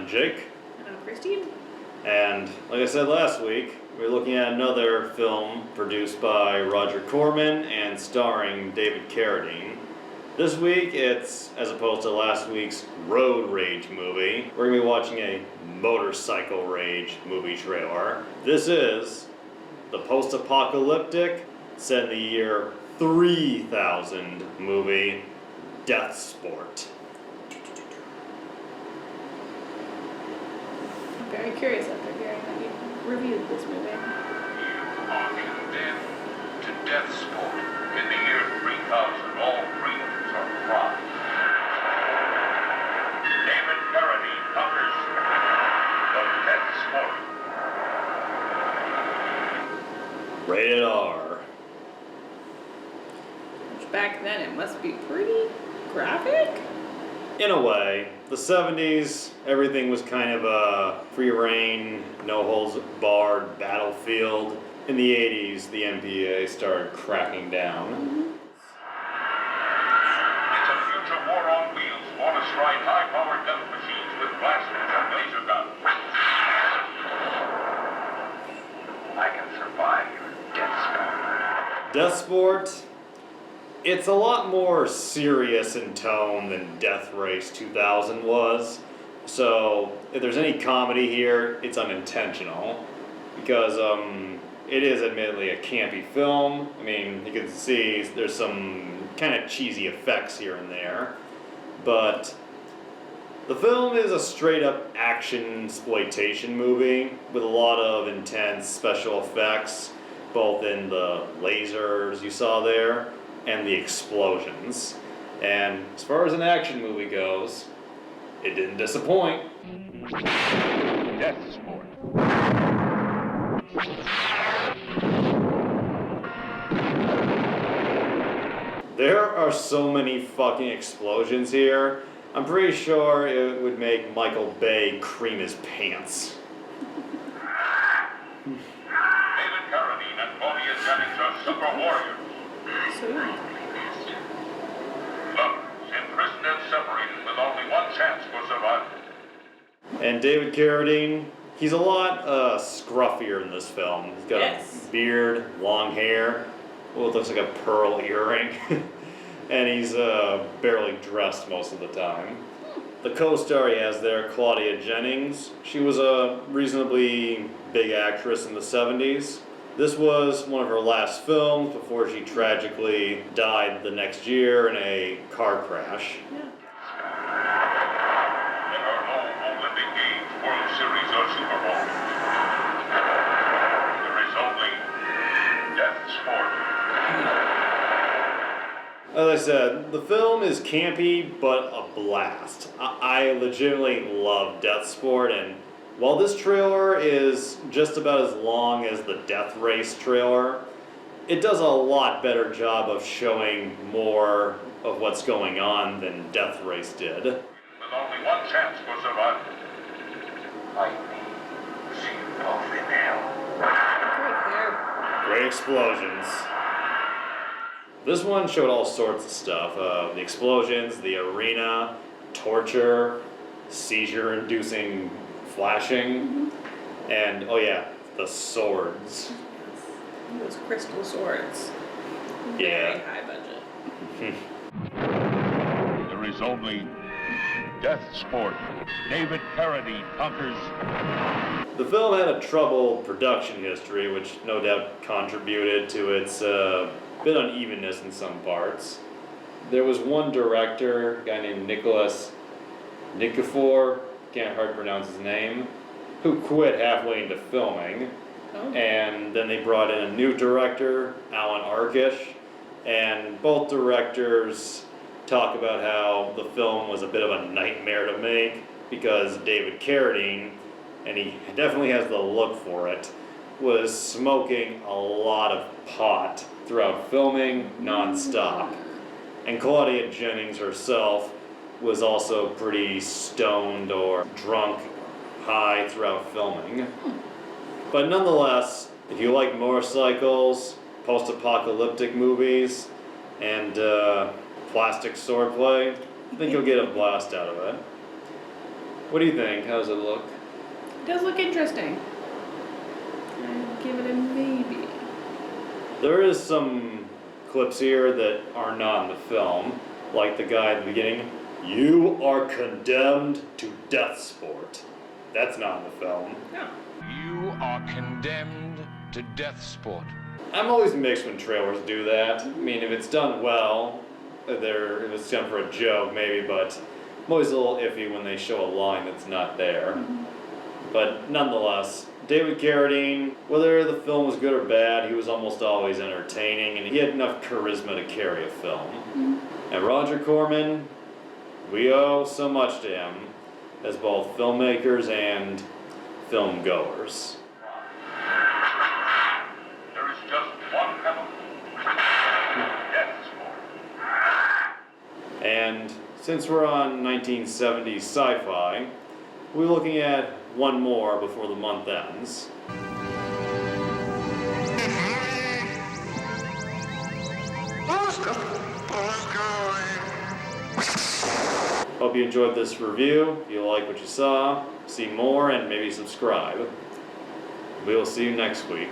I'm Jake. And I'm Christine. And like I said last week, we're looking at another film produced by Roger Corman and starring David Carradine. This week, it's, as opposed to last week's road rage movie, we're going to be watching a motorcycle rage movie trailer. This is the post-apocalyptic, set in the year 3000 movie, Deathsport. I'm very curious after hearing that you reviewed this movie. You are condemned to Deathsport. In the year 3000, all freedoms are crossed. David Carradine covers the Deathsport. Rated R. Which back then it must be pretty graphic? In a way, the 70s, everything was kind of a free reign, no holds barred battlefield. In the 80s, the MPA started cracking down. It's a future war on wheels. Want to strike high-powered death machines with blasters and laser guns. I can survive Deathsport. Deathsport, it's a lot more serious in tone than Death Race 2000 was. So if there's any comedy here, it's unintentional. Because it is admittedly a campy film. I mean, you can see there's some kind of cheesy effects here and there. But the film is a straight up action exploitation movie with a lot of intense special effects, both in the lasers you saw there and the explosions. And as far as an action movie goes, it didn't disappoint. Deathsport. There are so many fucking explosions here. I'm pretty sure it would make Michael Bay cream his pants. David Carradine and Claudia Jennings are super warriors. Sweet. Lovers, imprisoned and separated with only one chance for survival. And David Carradine, he's a lot scruffier in this film. He's got a beard, long hair, what looks like a pearl earring, and he's barely dressed most of the time. The co-star he has there, Claudia Jennings, she was a reasonably big actress in the 70s. This was one of her last films before she tragically died the next year in a car crash. Yeah. There are no Olympic Games, World Series, or Super Bowl. There is only Deathsport. As I said, the film is campy, but a blast. I legitimately love Deathsport, and while this trailer is just about as long as the Death Race trailer, it does a lot better job of showing more of what's going on than Death Race did. With only one chance for survival. I see you both in hell. Great hair. Great explosions. This one showed all sorts of stuff. The explosions, the arena, torture, seizure-inducing flashing, and oh yeah, the swords. Those crystal swords. Yeah. Very high budget. There is only Deathsport. David Carradine conquers. The film had a troubled production history, which no doubt contributed to its bit unevenness in some parts. There was one director, a guy named Nicholas Nikifor, can't hard pronounce his name, who quit halfway into filming. Oh. And then they brought in a new director, Alan Arkish, and both directors talk about how the film was a bit of a nightmare to make because David Carradine, and he definitely has the look for it, was smoking a lot of pot throughout filming non-stop. And Claudia Jennings herself was also pretty stoned or drunk, high throughout filming. But nonetheless, if you like motorcycles, post-apocalyptic movies, and plastic swordplay, I think you'll get a blast out of it. What do you think? How does it look? It does look interesting. I'd give it a maybe. There is some clips here that are not in the film, like the guy at the beginning. You are condemned to Deathsport. That's not in the film. No. You are condemned to Deathsport. I'm always mixed when trailers do that. I mean, if it's done well, if it's done for a joke, maybe, but I'm always a little iffy when they show a line that's not there. But nonetheless, David Carradine, whether the film was good or bad, he was almost always entertaining, and he had enough charisma to carry a film. And Roger Corman, we owe so much to him as both filmmakers and film goers. There is just one penalty. Deathsport. And since we're on 1970s sci-fi, we're looking at one more before the month ends. Hope you enjoyed this review. If you like what you saw, see more and maybe subscribe. We will see you next week.